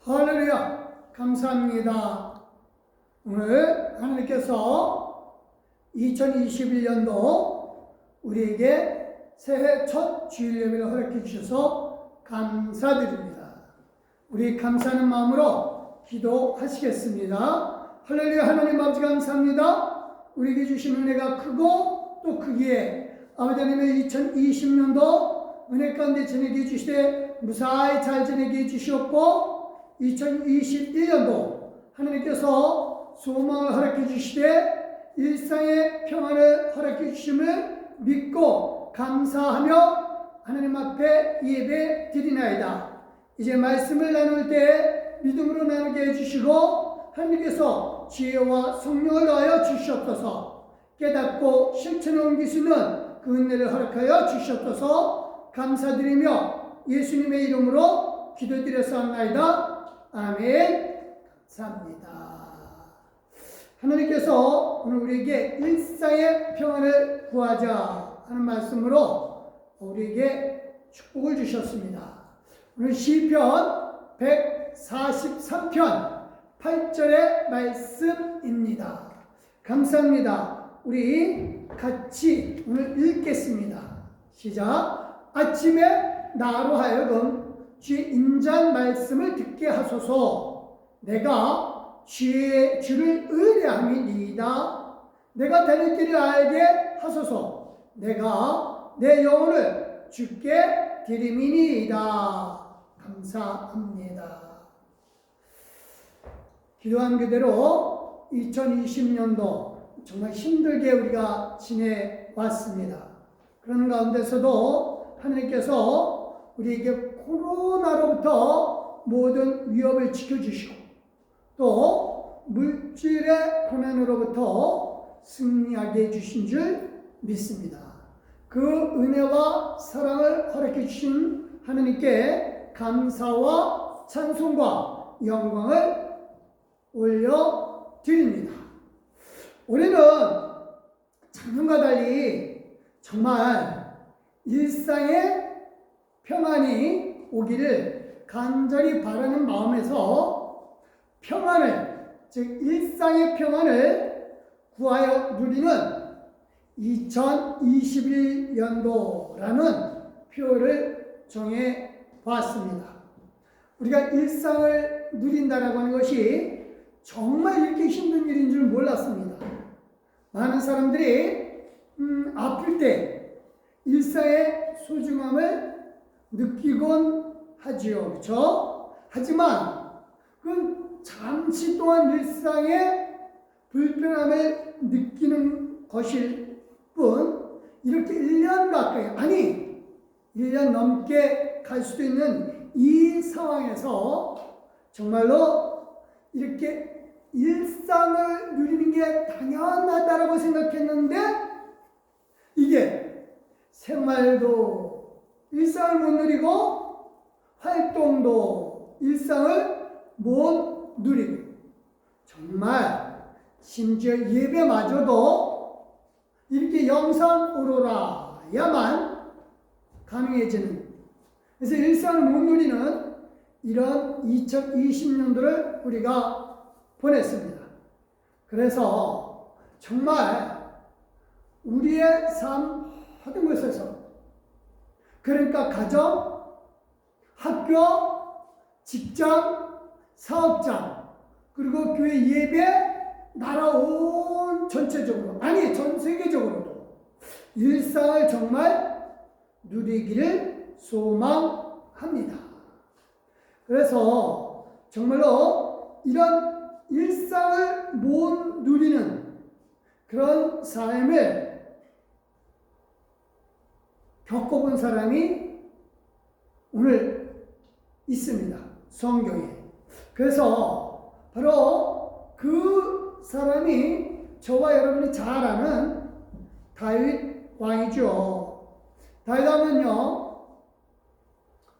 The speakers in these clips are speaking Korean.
할렐루야! 감사합니다. 오늘 하나님께서 2021년도 우리에게 새해 첫 주일 예배를 허락해 주셔서 감사드립니다. 우리 감사하는 마음으로 기도하시겠습니다. 할렐루야! 하나님 아버지 감사합니다. 우리에게 주신 은혜가 크고 또 크기에 아버지 하나님의 2020년도 은혜 가운데 지내게 해주시되 무사히 잘 지내게 해주시옵고 2021년도 하나님께서 소망을 허락해 주시되 일상의 평안을 허락해 주심을 믿고 감사하며 하나님 앞에 예배 드리나이다. 이제 말씀을 나눌 때 믿음으로 나누게 해주시고 하나님께서 지혜와 성령을 더하여 주시옵소서. 깨닫고 실천에 옮길 수 있는 그 은혜를 허락하여 주시옵소서. 감사드리며 예수님의 이름으로 기도드렸사옵나이다. 아멘. 감사합니다. 하나님께서 오늘 우리에게 일상의 평안을 구하자 하는 말씀으로 우리에게 축복을 주셨습니다. 오늘 시편 143편 8절의 말씀입니다. 감사합니다. 우리 같이 오늘 읽겠습니다. 시작. 아침에 나로 하여금 주의 인자한 말씀을 듣게 하소서. 내가 주를 의뢰함이니이다. 내가 다닐 길을 알게 하소서. 내가 내 영혼을 주께 드림이니이다. 감사합니다. 기도한 그대로 2020년도 정말 힘들게 우리가 지내왔습니다. 그런 가운데서도 하나님께서 우리에게 코로나로부터 모든 위협을 지켜주시고 또 물질의 고난으로부터 승리하게 해주신 줄 믿습니다. 그 은혜와 사랑을 허락해 주신 하나님께 감사와 찬송과 영광을 올려드립니다. 올해는 작년과 달리 정말 일상의 평안이 오기를 간절히 바라는 마음에서 평안을, 즉 일상의 평안을 구하여 누리는 2021년도라는 표를 정해 보았습니다. 우리가 일상을 누린다라고 하는 것이 정말 이렇게 힘든 일인 줄 몰랐습니다. 많은 사람들이 아플 때 일상의 소중함을 느끼곤 하지요. 그렇죠? 하지만 그건 잠시 동안 일상의 불편함을 느끼는 것일 뿐 이렇게 1년 가까이 아니 1년 넘게 갈 수도 있는 이 상황에서 정말로 이렇게 일상을 누리는 게 당연하다라고 생각했는데 이게 생활도 일상을 못 누리고 활동도 일상을 못 누리고 정말 심지어 예배마저도 이렇게 영상으로라야만 가능해지는 그래서 일상을 못 누리는 이런 2020년도를 우리가 보냈습니다. 그래서 정말 우리의 삶 모든 것에서 그러니까 가정, 학교, 직장, 사업장, 그리고 교회 예배, 나라 온 전체적으로, 아니 전 세계적으로도 일상을 정말 누리기를 소망합니다. 그래서 정말로 이런 일상을 못 누리는 그런 삶을 겪어본 사람이 오늘 있습니다. 성경에. 그래서 바로 그 사람이 저와 여러분이 잘 아는 다윗 왕이죠. 다윗 왕은요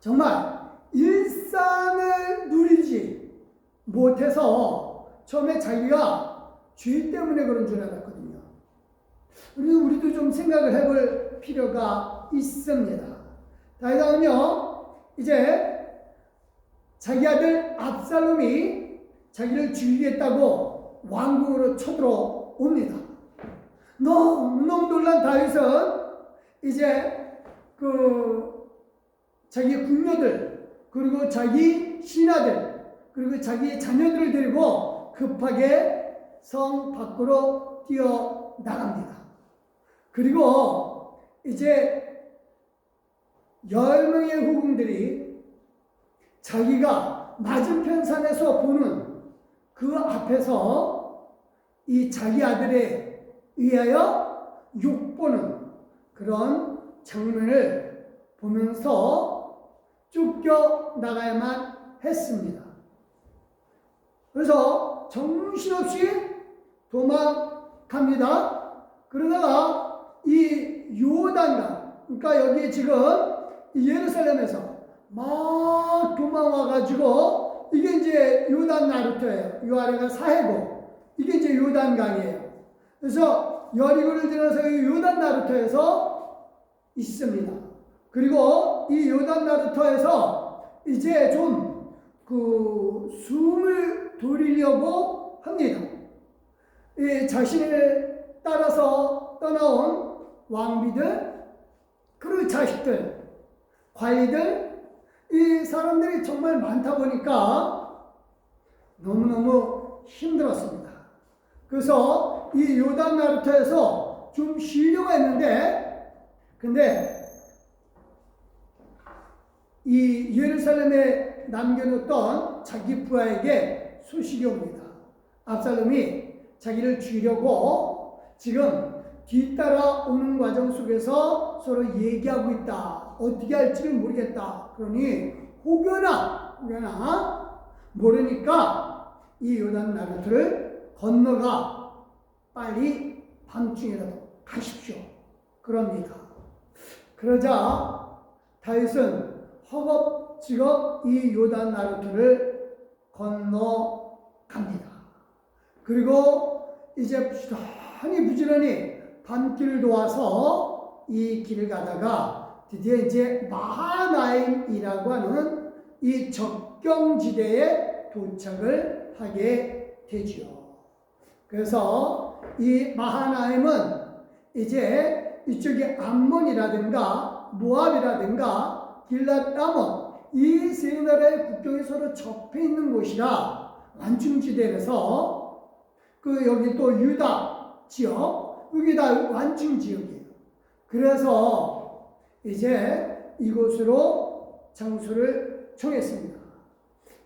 정말 일상을 누리지 못해서 처음에 자기가 죄 때문에 그런 줄 알았거든요. 우리도 좀 생각을 해볼 필요가 있습니다. 다윗 왕은요 이제 자기 아들 압살롬이 자기를 죽이겠다고 왕궁으로 쳐들어옵니다. 너무너무 놀란 다윗은 이제 자기 궁녀들 그리고 자기 신하들 그리고 자기 자녀들을 데리고 급하게 성 밖으로 뛰어나갑니다. 그리고 이제 10명의 후궁들이 자기가 맞은편 산에서 보는 그 앞에서 이 자기 아들에 의하여 욕보는 그런 장면을 보면서 쫓겨나가야만 했습니다. 그래서 정신없이 도망갑니다. 그러다가 이 요단강, 그러니까 여기 지금 예루살렘에서 막 도망와가지고 이게 이제 요단 나루터예요. 이 아래가 사해고 이게 이제 요단강이에요. 그래서 여리고를 지나서 이 요단 나루터에서 있습니다. 그리고 이 요단 나루터에서 이제 좀 숨을 돌리려고 합니다. 이 자신을 따라서 떠나온 왕비들, 그리고 자식들, 관리들, 이 사람들이 정말 많다 보니까 너무너무 힘들었습니다. 그래서 이 요단 나루터에서 좀 쉬려고 했는데, 근데 이 예루살렘에 남겨놓던 자기 부하에게 소식이 옵니다. 압살롬이 자기를 죽이려고 지금 뒤따라오는 과정 속에서 서로 얘기하고 있다. 어떻게 할지는 모르겠다. 그러니 혹여나 모르니까 이 요단 나루터를 건너가 빨리 밤중이라도 가십시오. 그럽니다. 그러자 다윗은 허겁지겁 이 요단 나루터를 건너갑니다. 그리고 이제 부지런히 밤길을 도와서 이 길을 가다가 드디어 이제 마하나임이라고 하는 이 적경지대에 도착을 하게 되지요. 그래서 이 마하나임은 이제 이쪽에 암몬이라든가 모압이라든가 길랏아몬 이 세 나라의 국경이 서로 접해 있는 곳이라 완충지대라서 여기 또 유다 지역 여기 다 완충 지역이에요. 그래서 이제 이곳으로 장소를 정했습니다.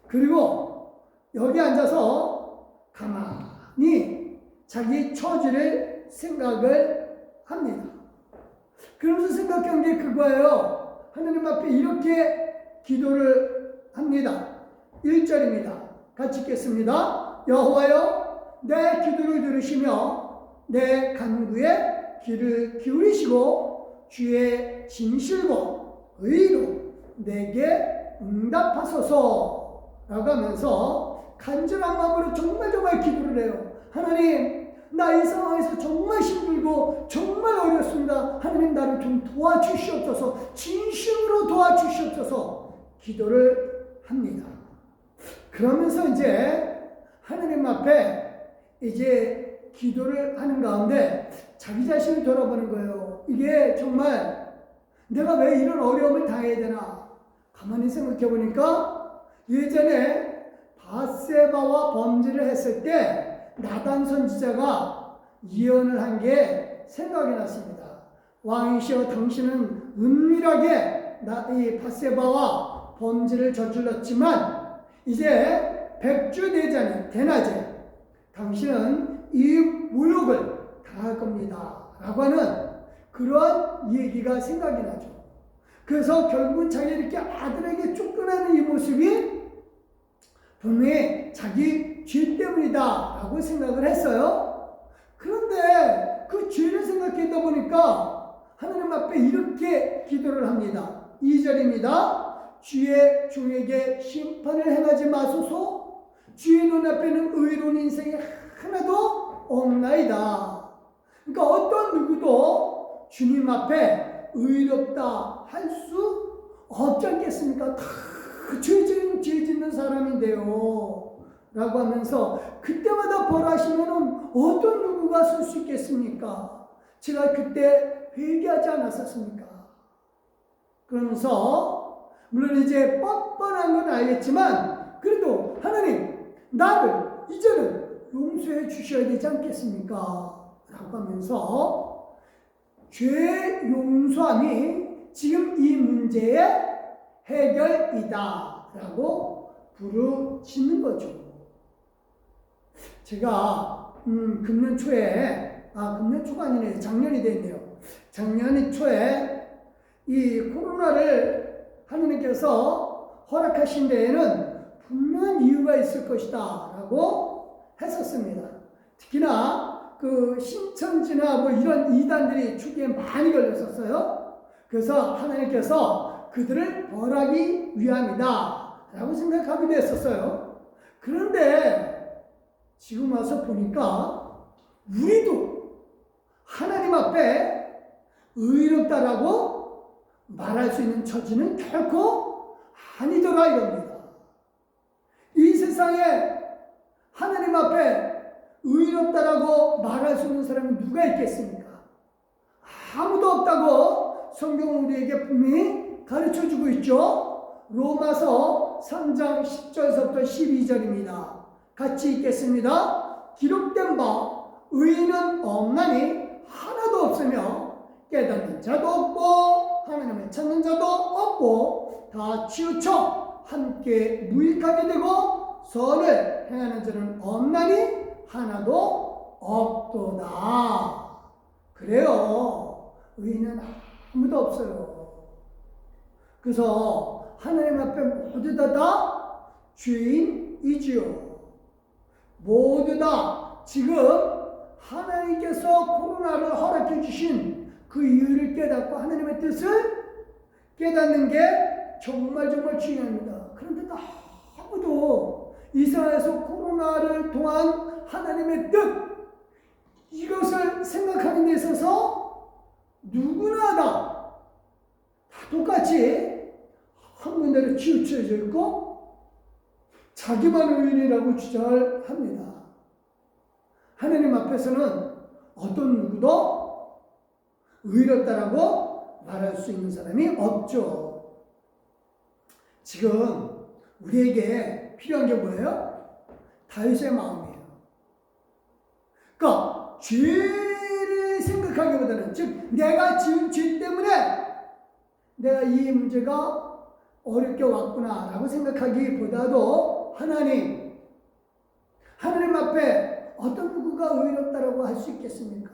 그리고 여기 앉아서 가만히 자기 처지를 생각을 합니다. 그러면서 생각한 게 그거예요. 하나님 앞에 이렇게 기도를 합니다. 1절입니다. 같이 읽겠습니다. 여호와여 내 기도를 들으시며 내 간구에 귀를 기울이시고 주의 진실과 의로 내게 응답하소서 라고 하면서 간절한 마음으로 정말 기도를 해요. 하나님 나 이 상황에서 정말 힘들고 정말 어렵습니다. 하나님 나를 좀 도와주시옵소서. 진심으로 도와주시옵소서 기도를 합니다. 그러면서 이제 하나님 앞에 이제 기도를 하는 가운데 자기 자신을 돌아보는 거예요. 이게 정말 내가 왜 이런 어려움을 당해야 되나. 가만히 생각해 보니까 예전에 밧세바와 범죄를 했을 때 나단 선지자가 예언을 한 게 생각이 났습니다. 왕이시여 당신은 은밀하게 이 밧세바와 범죄를 저질렀지만 이제 백주 대낮에 당신은 이 모욕을 당할 겁니다. 라고 하는 그런 얘기가 생각이 나죠. 그래서 결국은 자기가 이렇게 아들에게 쫓겨나는 이 모습이 분명히 자기 죄 때문이다 라고 생각을 했어요. 그런데 그 죄를 생각했다 보니까 하나님 앞에 이렇게 기도를 합니다. 2절입니다. 주의 종에게 심판을 행하지 마소서. 주의 눈앞에는 의로운 인생이 하나도 없나이다. 그러니까 어떤 누구도 주님 앞에 의롭다 할 수 없지 않겠습니까? 다 죄 짓는 사람인데요. 라고 하면서 그때마다 벌하시면 어떤 누구가 설 수 있겠습니까? 제가 그때 회개하지 않았었습니까? 그러면서 물론 이제 뻔뻔한 건 알겠지만 그래도 하나님 나를 이제는 용서해 주셔야 되지 않겠습니까? 라고 하면서 죄 용서함이 지금 이 문제의 해결이다 라고 부르짖는 거죠. 제가 금년 초에 금년 초가 아니네요. 작년이 됐네요. 작년 초에 이 코로나를 하느님께서 허락하신 데에는 분명한 이유가 있을 것이다 라고 했었습니다. 특히나 그 신천지나 뭐 이런 이단들이 초기에 많이 걸렸었어요. 그래서 하나님께서 그들을 벌하기 위함이다 라고 생각하기도 했었어요. 그런데 지금 와서 보니까 우리도 하나님 앞에 의롭다라고 말할 수 있는 처지는 결코 아니더라 이겁니다. 이 세상에 하나님 앞에 의롭다라고 말할 수 있는 사람이 누가 있겠습니까? 아무도 없다고 성경은 우리에게 분명히 가르쳐주고 있죠. 로마서 3장 10절서부터 12절입니다. 같이 읽겠습니다. 기록된 바 의인은 없나니 하나도 없으며 깨닫는 자도 없고 하나님을 찾는 자도 없고 다 치우쳐 함께 무익하게 되고 선을 행하는 자는 없나니 하나도 없도다. 그래요. 의인은 아무도 없어요. 그래서 하나님 앞에 모두 다 죄인이지요. 모두 다 지금 하나님께서 코로나를 허락해 주신 그 이유를 깨닫고 하나님의 뜻을 깨닫는 게 정말 중요합니다. 그런데 아무도 이 세상에서 코로나를 통한 하나님의 뜻 이것을 생각하는 데 있어서 누구나 다 똑같이 한 군데로 치우쳐져 있고 자기만 의인이라고 주장을 합니다. 하나님 앞에서는 어떤 누구도 의롭다라고 말할 수 있는 사람이 없죠. 지금 우리에게 필요한 게 뭐예요? 다윗의 마음이에요. 그러니까 죄를 생각하기보다는 즉 내가 지은 죄 때문에 내가 이 문제가 어렵게 왔구나 라고 생각하기보다도 하나님 앞에 어떤 누구가 의롭다라고 할 수 있겠습니까?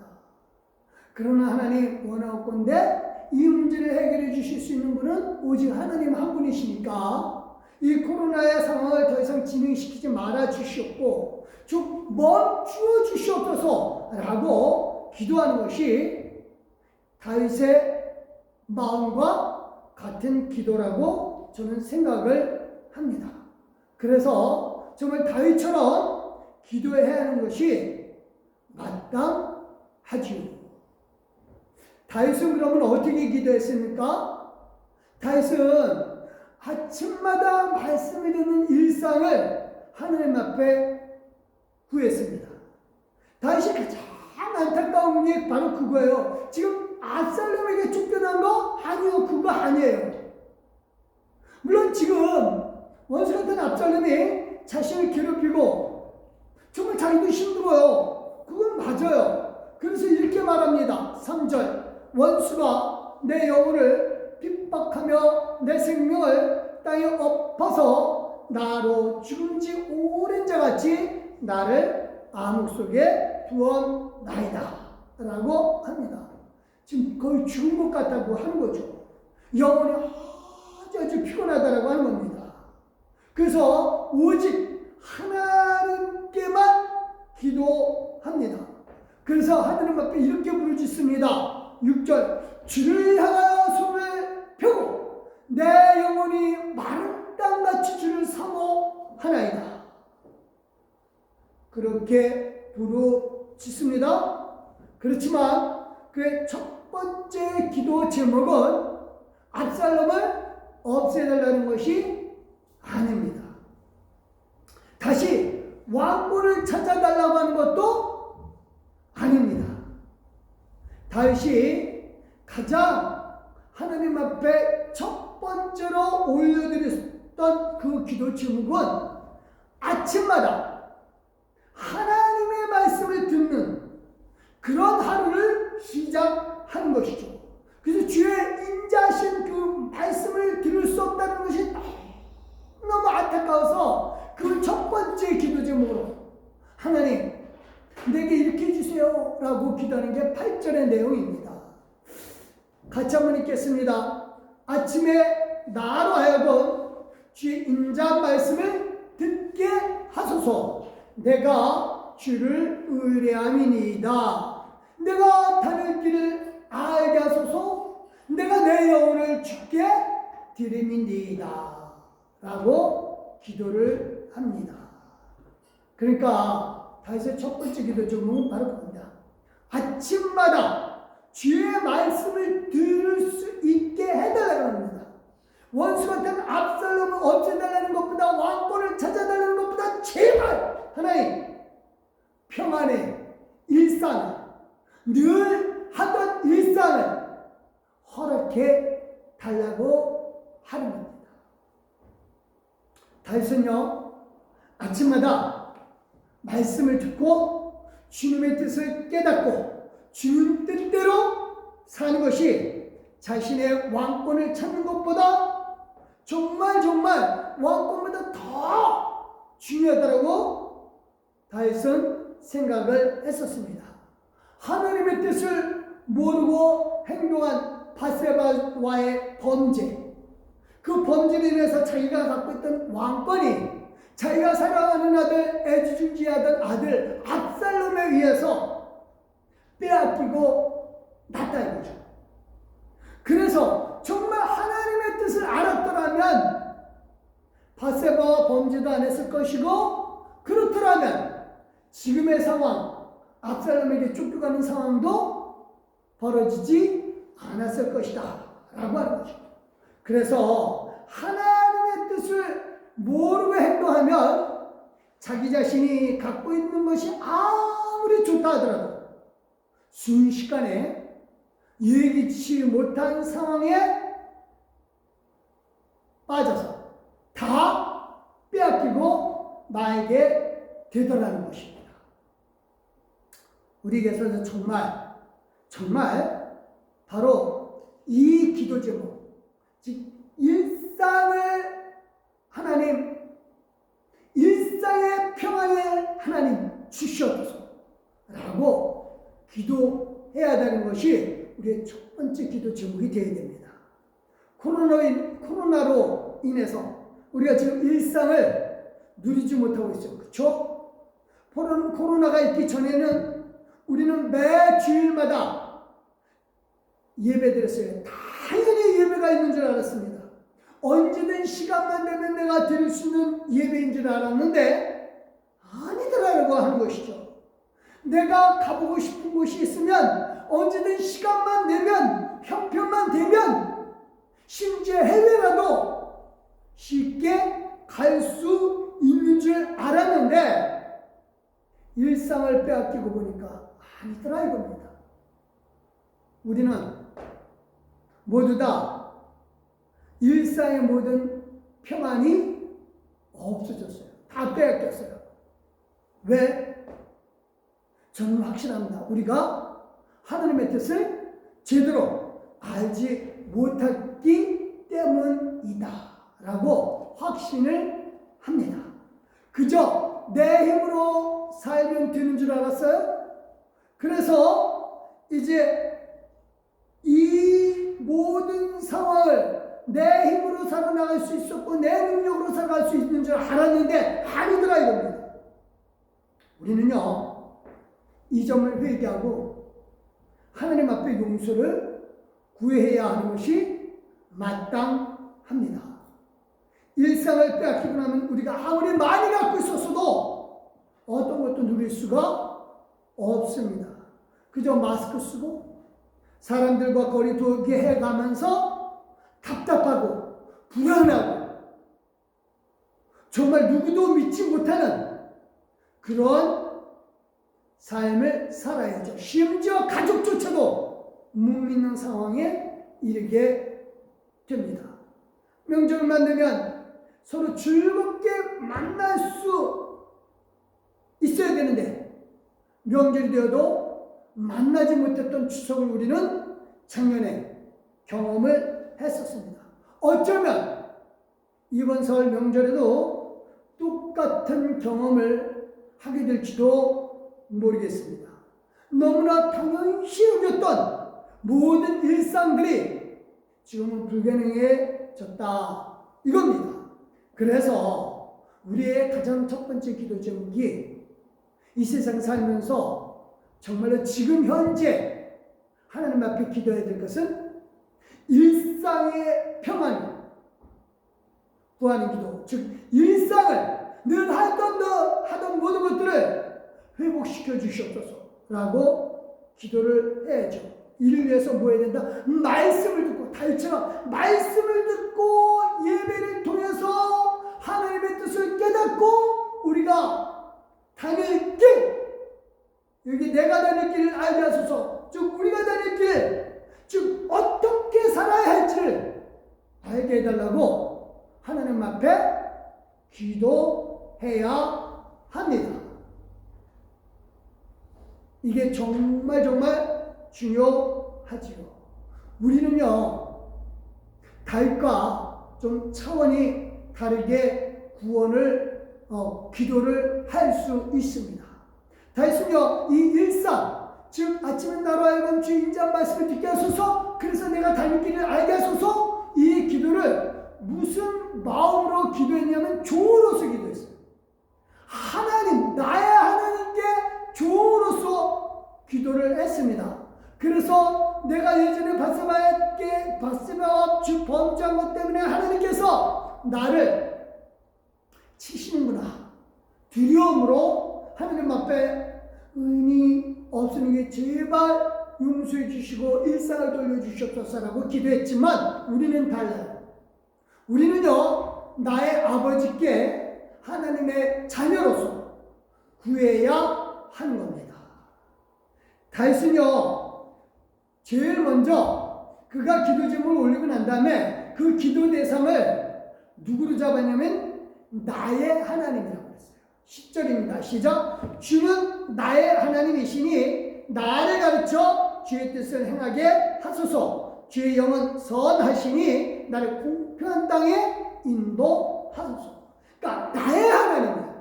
그러나 하나님 원하건대 이 문제를 해결해 주실 수 있는 분은 오직 하나님 한 분이시니까 이 코로나의 상황을 더 이상 진행시키지 말아 주시옵고 좀 멈추어 주시옵소서 라고 기도하는 것이 다윗의 마음과 같은 기도라고 저는 생각을 합니다. 그래서 정말 다윗처럼 기도해야 하는 것이 마땅하지요. 다윗은 그러면 어떻게 기도했습니까? 다윗은 아침마다 말씀이 되는 일상을 하나님 앞에 구했습니다. 다윗이 가장 안타까운 게 바로 그거예요. 지금 압살롬에게 쫓겨난 거? 아니요, 그거 아니에요. 물론 지금 원수 같은 압살롬이 자신을 괴롭히고 정말 자기도 힘들어요. 그건 맞아요. 그래서 이렇게 말합니다. 3절 원수가 내 영혼을 핍박하며 내 생명을 땅에 엎어서 나로 죽은 지 오랜 자같이 나를 암흑 속에 두었나이다 라고 합니다. 지금 거의 죽은 것 같다고 하는 거죠. 영혼이 아주 피곤하다라고 하는 겁니다. 그래서 오직 하나님께만 기도합니다. 그래서 하나님 앞에 이렇게 부르짖습니다. 6절 주를 향하여 손을 펴고 내 영혼이 마른 땅같이 주를 사모하나이다. 그렇게 부르짖습니다. 그렇지만 그의 첫 번째 기도 제목은 압살롬을 없애달라는 것이 아닙니다. 다시 왕권을 찾아달라고 하는 것도 아닙니다. 다윗이 가장 하나님 앞에 첫 번째로 올려드렸던 그 기도 제목은 아침마다 하나님의 말씀을 듣는 그런 하루를 시작하는 것이죠. 그래서 주의 인자하신 그 말씀을 들을 수 없다는 것이 너무 안타까워서 그 첫 번째 기도 제목으로 하나님 내게 이렇게 해주세요 라고 기도하는 게 8절의 내용입니다. 같이 한번 읽겠습니다. 아침에 나로 하여금 주의 인자한 말씀을 듣게 하소서. 내가 주를 의뢰함이니이다. 내가 다닐 길을 알게 하소서. 내가 내 영혼을 주께 드림이니이다 라고 기도를 합니다. 그러니까 다윗의 첫 번째 기도 제목은 바로 그겁니다. 아침마다 주의 말씀을 들을 수 있게 해달라고 합니다. 원수 같은 압살롬을 없애달라는 것보다, 왕권을 찾아달라는 것보다 제발 하나님 평안의 일상을, 늘 하던 일상을 허락해 달라고 하는 겁니다. 다윗은요 아침마다 말씀을 듣고 주님의 뜻을 깨닫고 주님 뜻대로 사는 것이 자신의 왕권을 찾는 것보다 정말 왕권보다 더 중요하다고 다윗은 생각을 했었습니다. 하나님의 뜻을 모르고 행동한 바세바와의 범죄, 그 범죄로 인해서 자기가 갖고 있던 왕권이 자기가 사랑하는 아들, 애지중지하던 아들 압살롬에 의해서 빼앗기고 났다 이거죠. 그래서 정말 하나님의 뜻을 알았더라면 바세바와 범죄도 안 했을 것이고, 그렇더라면 지금의 상황, 압살롬에게 쫓겨가는 상황도 벌어지지 않았을 것이다 라고 하는 거죠. 그래서 하나님의 뜻을 모르고 행동하면 자기 자신이 갖고 있는 것이 아무리 좋다 하더라도 순식간에 예기치 못한 상황에 빠져서 다 빼앗기고 나에게 되돌아가는 것입니다. 우리에게서는 정말 바로 이 기도 제목, 즉 일상을 하나님, 일상의 평안을 하나님 주시옵소서 라고 기도해야 되는 것이 우리의 첫 번째 기도 제목이 되어야 됩니다. 코로나로 인해서 우리가 지금 일상을 누리지 못하고 있어요. 그렇죠? 코로나가 있기 전에는 우리는 매 주일마다 예배드렸어요. 당연히 예배가 있는 줄 알았습니다. 언제든 시간만 되면 내가 드릴 수 있는 예배인 줄 알았는데 아니더라고 하는 것이죠. 내가 가보고 싶은 곳이 있으면 언제든 시간만 되면, 형편만 되면, 심지어 해외라도 쉽게 갈 수 있는 줄 알았는데 일상을 빼앗기고 보니까 아니더라 이겁니다. 우리는 모두 다 일상의 모든 평안이 없어졌어요. 다 빼앗겼어요. 왜? 저는 확실합니다. 우리가 하나님의 뜻을 제대로 알지 못했기 때문이다 라고 확신을 합니다. 그저 내 힘으로 살면 되는 줄 알았어요? 그래서 이제 이 모든 상황을 내 힘으로 살아나갈 수 있었고 내 능력으로 살아갈 수 있는 줄 알았는데 아니더라 이겁니다. 우리는요 이 점을 회개하고 하나님 앞에 용서를 구해야 하는 것이 마땅합니다. 일상을 빼앗기고 나면 우리가 아무리 많이 갖고 있었어도 어떤 것도 누릴 수가 없습니다. 그저 마스크 쓰고 사람들과 거리 두기 해가면서 답답하고 불안하고 정말 누구도 믿지 못하는 그런 삶을 살아야죠. 심지어 가족조차도 못 믿는 상황에 이르게 됩니다. 명절만 되면 서로 즐겁게 만날 수 있어야 되는데 명절이 되어도 만나지 못했던 추석을 우리는 작년에 경험을 했었습니다. 어쩌면 이번 설 명절에도 똑같은 경험을 하게 될지도 모르겠습니다. 너무나 당연시 여겼던 모든 일상들이 지금은 불가능해졌다 이겁니다. 그래서 우리의 가장 첫 번째 기도 제목이 이 세상 살면서 정말로 지금 현재 하나님 앞에 기도해야 될 것은 일상의 평안을 구하는 기도, 즉 일상을 늘 하던 모든 것들을 회복시켜 주시옵소서라고 기도를 해야죠. 이를 위해서 뭐 해야 된다? 말씀을 듣고 다윗처럼 말씀을 듣고 예배를 통해서 하나님의 뜻을 깨닫고 우리가 다닐 길, 여기 내가 다닐 길을 알게 하소서, 즉 우리가 다닐 길, 즉 어떻게 살아야 할지를 알게 해달라고 하나님 앞에 기도해야 합니다. 이게 정말 중요하지요. 우리는요, 다윗과 좀 차원이 다르게 기도를 할 수 있습니다. 다윗은요, 이 일상, 즉 아침에 나로 하여금 주의 인자한 말씀을 듣게 하소서, 그래서 내가 다닐 길을 알게 하소서, 이 기도를 무슨 마음으로 기도했냐면 종으로서 기도했어요. 하나님, 나의 하나님께 종으로서 기도를 했습니다. 그래서 내가 예전에 바세바와 범죄한 것 때문에 하나님께서 나를 치시는구나. 두려움으로 하나님 앞에 의인이 없으니 게 제발 용서해 주시고 일상을 돌려주시옵소서라고 기도했지만 우리는 달라요. 우리는요, 나의 아버지께 하나님의 자녀로서 구해야 하는 겁니다. 다윗은요, 제일 먼저 그가 기도 제목을 올리고 난 다음에 그 기도 대상을 누구로 잡았냐면 나의 하나님이라고 했어요. 10절입니다. 시작. 주는 나의 하나님이시니 나를 가르쳐 주의 뜻을 행하게 하소서. 주의 영은 선하시니 나를 공평한 땅에 인도하소서. 그러니까 나의 하나님이야.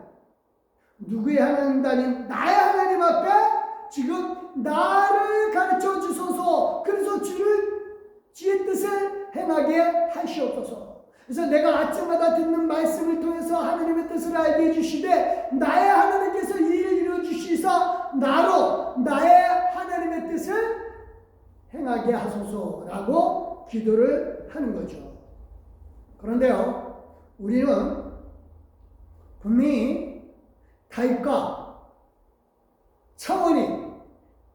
누구의 하나님도 아닌 나의 하나님 앞에 지금 나를 가르쳐 주소서. 그래서 주의 뜻을 행하게 하시옵소서. 그래서 내가 아침마다 듣는 말씀을 통해서 하나님의 뜻을 알게 해주시되 나의 하나님께서 이 일을 이루어주시사 나로 나의 하나님의 뜻을 행하게 하소서라고 기도를 하는 거죠. 그런데요, 우리는 분명히 다윗과 차원이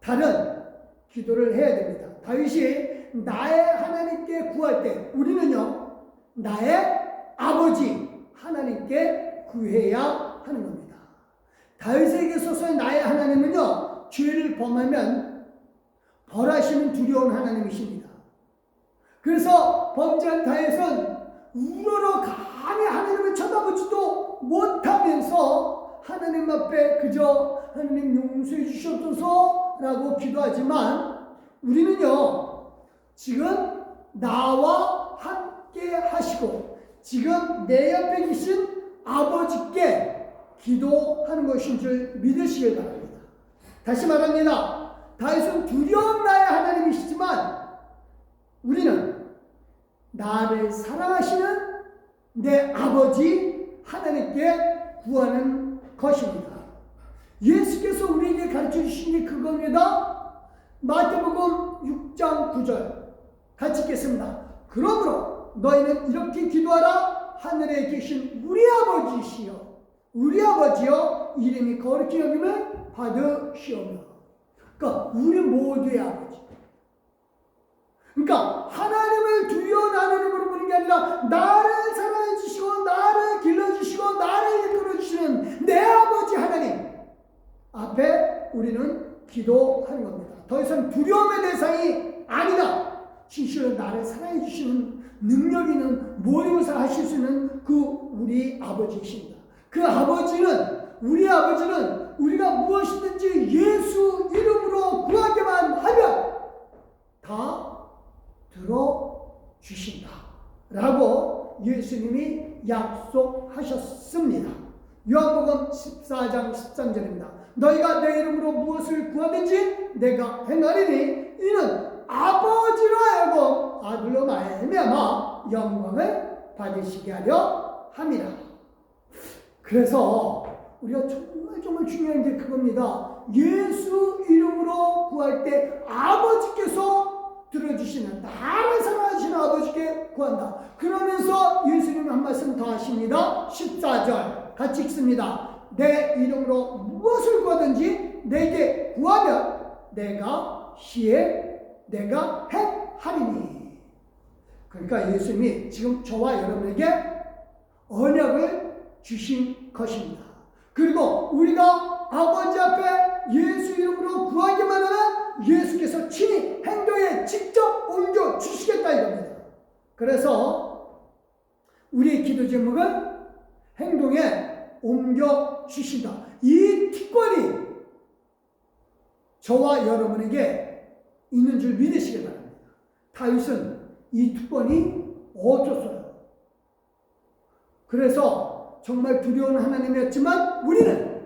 다른 기도를 해야 됩니다. 다윗이 나의 하나님께 구할 때 우리는요, 나의 아버지 하나님께 구해야 하는 겁니다. 다윗에게 있어서의 나의 하나님은요, 죄를 범하면 벌하시는 두려운 하나님이십니다. 그래서 범죄한 다윗은 우러러 감히 하나님을 쳐다보지도 못하면서 하나님 앞에 그저 하나님 용서해 주시옵소서라고 기도하지만 우리는요, 지금 나와 함께 하시고 지금 내 옆에 계신 아버지께 기도하는 것인 줄 믿으시길 바랍니다. 다시 말합니다. 다윗은 두려운 나의 하나님이시지만 우리는 나를 사랑하시는 내 아버지 하나님께 구하는 것입니다. 예수께서 우리에게 가르쳐 주신 게 그겁니다. 마태복음 6장 9절 같이 읽겠습니다. 그러므로 너희는 이렇게 기도하라. 하늘에 계신 우리 아버지시여, 우리 아버지여, 이름이 거룩히 여김을 받으시오며. 그러니까 우리 모두의 아버지. 그러니까 하나님을 두려운 하나님으로 보는 게 아니라 나를 사랑해 주시고 나를 길러 주시고 나를 우리는 기도하는 겁니다. 더 이상 두려움의 대상이 아니다. 진실로 나를 사랑해 주시는 능력 있는 모든 것을 하실 수 있는 그 우리 아버지이십니다. 그 아버지는, 우리 아버지는 우리가 무엇이든지 예수 이름으로 구하기만 하면 다 들어주신다 라고 예수님이 약속하셨습니다. 요한복음 14장 13절입니다. 너희가 내 이름으로 무엇을 구하든지 내가 행하리니 이는 아버지로 하여금 아들로 말미암아 영광을 받으시게 하려 함이라. 그래서 우리가 정말 중요한 게 그겁니다. 예수 이름으로 구할 때 아버지께서 들어주시는, 나를 사랑하시는 아버지께 구한다. 그러면서 예수님 한 말씀 더 하십니다. 14절 같이 읽습니다. 내 이름으로 무엇을 구하든지 내게 구하면 내가 내가 행하리니. 그러니까 예수님이 지금 저와 여러분에게 언약을 주신 것입니다. 그리고 우리가 아버지 앞에 예수 이름으로 구하기만 하면 예수께서 친히 행동에 직접 옮겨 주시겠다 이겁니다. 그래서 우리의 기도 제목은 행동에 옮겨 주신다. 이 특권이 저와 여러분에게 있는 줄 믿으시기 바랍니다. 다윗은 이 특권이 얻었어요. 그래서 정말 두려운 하나님이었지만 우리는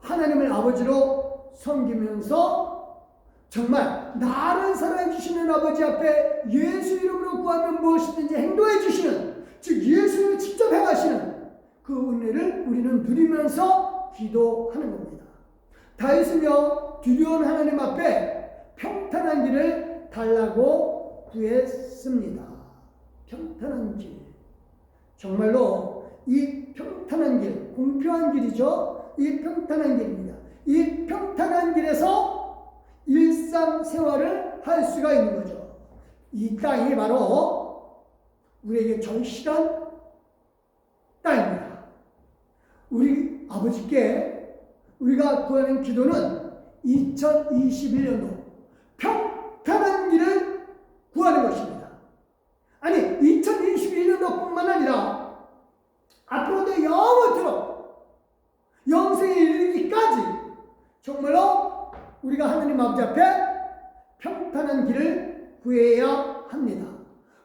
하나님을 아버지로 섬기면서 정말 나를 사랑해 주시는 아버지 앞에 예수 이름으로 구하면 무엇이든지 행동해 주시는, 즉 예수님이 직접 행하시는 그 은혜를 우리는 누리면서 기도하는 겁니다. 다윗은요, 두려운 하나님 앞에 평탄한 길을 달라고 구했습니다. 평탄한 길. 정말로 이 평탄한 길, 공평한 길이죠. 이 평탄한 길입니다. 이 평탄한 길에서 일상생활을 할 수가 있는 거죠. 이 땅이 바로 우리에게 절실한 땅입니다. 우리 아버지께 우리가 구하는 기도는 2021년도 평탄한 길을 구하는 것입니다. 아니 2021년도뿐만 아니라 앞으로도 영원토록 영생에 이르기까지 정말로 우리가 하나님 아버지 앞에 평탄한 길을 구해야 합니다.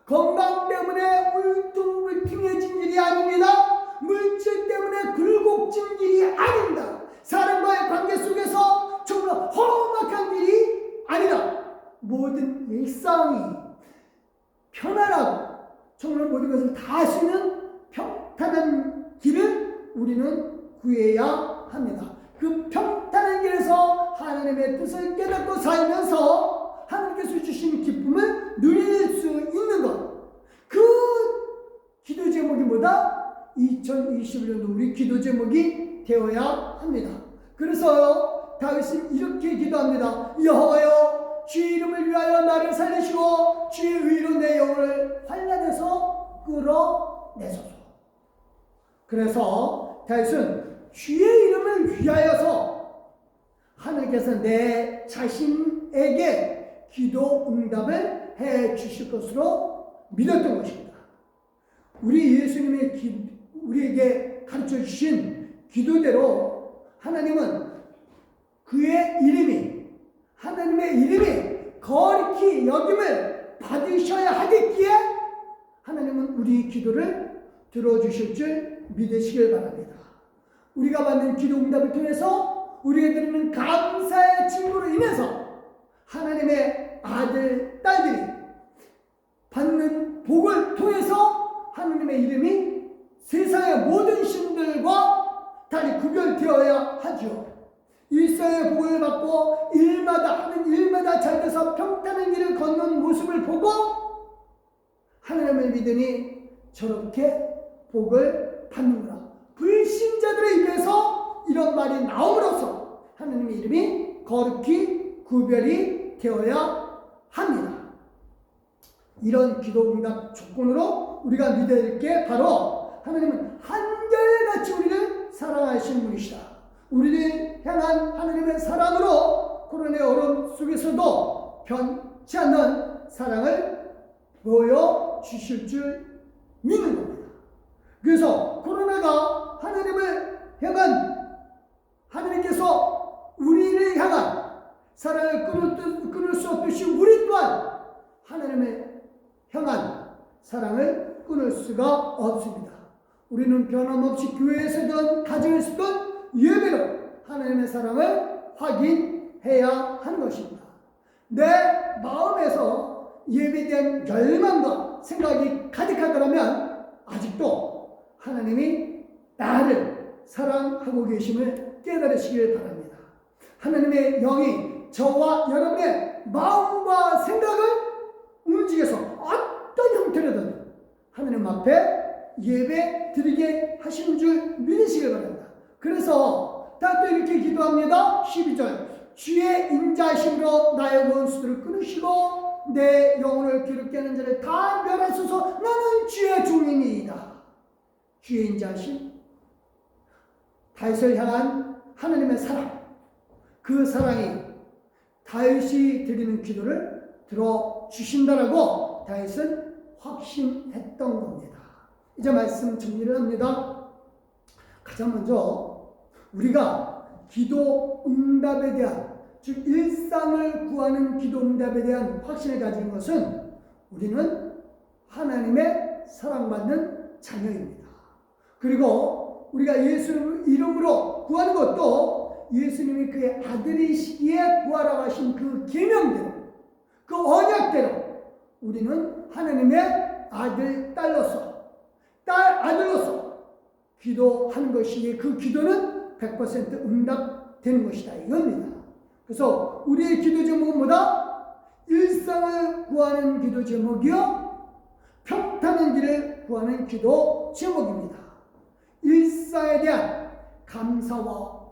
건강 때문에 울퉁불퉁해진 길이 아닙니다. 물질 때문에 굴곡진 길이 아닙니다. 사람과의 관계 속에서 정말 험악한 길이 아니라 모든 일상이 편안하고 정말 모든 것을 다 할 수 있는 평탄한 길을 우리는 구해야 합니다. 그 평탄한 길에서 하나님의 뜻을 깨닫고 살면서 하나님께서 주신 기쁨을 누릴 수 있는 것, 그 기도 제목이 뭐다? 2021년도 우리 기도 제목이 되어야 합니다. 그래서 다윗은 이렇게 기도합니다. 여호와여, 주의 이름을 위하여 나를 살리시고 주의 의로 내 영혼을 환난에서 끌어내소서. 그래서 다윗은 주의 이름을 위하여서 하나님께서 내 자신에게 기도 응답을 해 주실 것으로 믿었던 것입니다. 우리 예수님의 우리에게 가르쳐 주신 기도대로 하나님은 그의 이름이, 하나님의 이름이 거룩히 여김을 받으셔야 하겠기에 하나님은 우리 기도를 들어주실 줄 믿으시길 바랍니다. 우리가 받는 기도 응답을 통해서 우리가 드리는 감사의 증거로 인해서 하나님의 아들, 딸들이 받는 복을 통해서 하나님의 이름이 세상의 모든 신들과 달리 구별되어야 하죠. 일생의 복을 받고 일마다 하는 일마다 잘 돼서 평탄한 길을 걷는 모습을 보고 하나님을 믿으니 저렇게 복을 받는구나. 불신자들의 입에서 이런 말이 나옴으로써 하나님의 이름이 거룩히 구별이 되어야 합니다. 이런 기도 응답 조건으로 우리가 믿어야 될 게 바로 하나님은 한결같이 우리를 사랑하시는 분이시다. 우리를 향한 하나님의 사랑으로 코로나의 어려움 속에서도 변치 않는 사랑을 보여주실 줄 믿는 겁니다. 그래서 코로나가 하나님을 향한, 하나님께서 우리를 향한 사랑을 끊을 수 없듯이 우리 또한 하나님을 향한 사랑을 끊을 수가 없습니다. 우리는 변함없이 교회에서든 가정에서든 예배로 하나님의 사랑을 확인해야 하는 것입니다. 내 마음에서 예배에 대한 열망과 생각이 가득하더라면 아직도 하나님이 나를 사랑하고 계심을 깨달으시길 바랍니다. 하나님의 영이 저와 여러분의 마음과 생각을 움직여서 어떤 형태로든 하나님 앞에 예배 드리게 하시는 줄 믿으시길 바랍니다. 그래서 또 이렇게 기도합니다. 12절, 주의 인자심으로 나의 원수들을 끊으시고 내 영혼을 괴롭게 하는 자를 다 멸하소서. 나는 주의 종이니이다. 주의 인자심, 다윗을 향한 하나님의 사랑, 그 사랑이 다윗이 드리는 기도를 들어주신다라고 다윗은 확신했던 겁니다. 이제 말씀 정리를 합니다. 가장 먼저 우리가 기도 응답에 대한, 즉 일상을 구하는 기도 응답에 대한 확신을 가진 것은 우리는 하나님의 사랑받는 자녀입니다. 그리고 우리가 예수 이름으로 구하는 것도 예수님이 그의 아들이시기에 구하라고 하신 그 계명대로, 그 언약대로 우리는 하나님의 아들, 아들로서 기도하는 것이기에 그 기도는 100% 응답되는 것이다, 이겁니다. 그래서 우리의 기도 제목은 뭐다? 일상을 구하는 기도 제목이요, 평탄한 길을 구하는 기도 제목입니다. 일상에 대한 감사와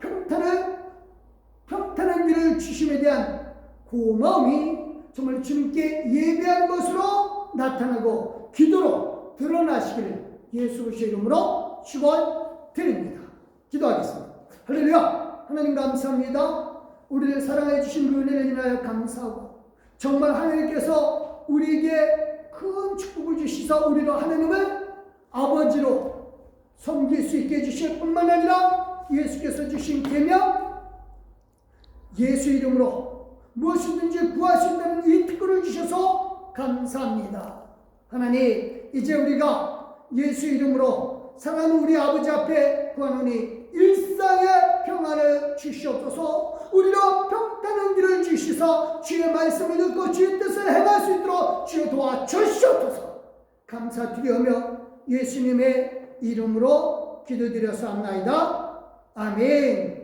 평탄한 길을 주심에 대한 고마움이 정말 주님께 예배하는 것으로 나타나고 기도로 드러나시기를 예수 그리스도의 이름으로 축원드립니다. 기도하겠습니다. 할렐루야. 하나님 감사합니다. 우리를 사랑해 주신 그 은혜를 인하여 감사하고, 정말 하나님께서 우리에게 큰 축복을 주시사 우리로 하나님을 아버지로 섬길 수 있게 해주실 뿐만 아니라 예수께서 주신 계명, 예수 이름으로 무엇이든지 구할 수 있다는 이 특권을 주셔서 감사합니다. 하나님, 이제 우리가 예수 이름으로 사랑하는 우리 아버지 앞에 구하노니 일상의 평안을 주시옵소서. 우리로 평탄한 길을 주시사 주의 말씀을 듣고 주의 뜻을 행할 수 있도록 주여 도와주시옵소서. 감사드리며 예수님의 이름으로 기도드렸사옵나이다. 아멘.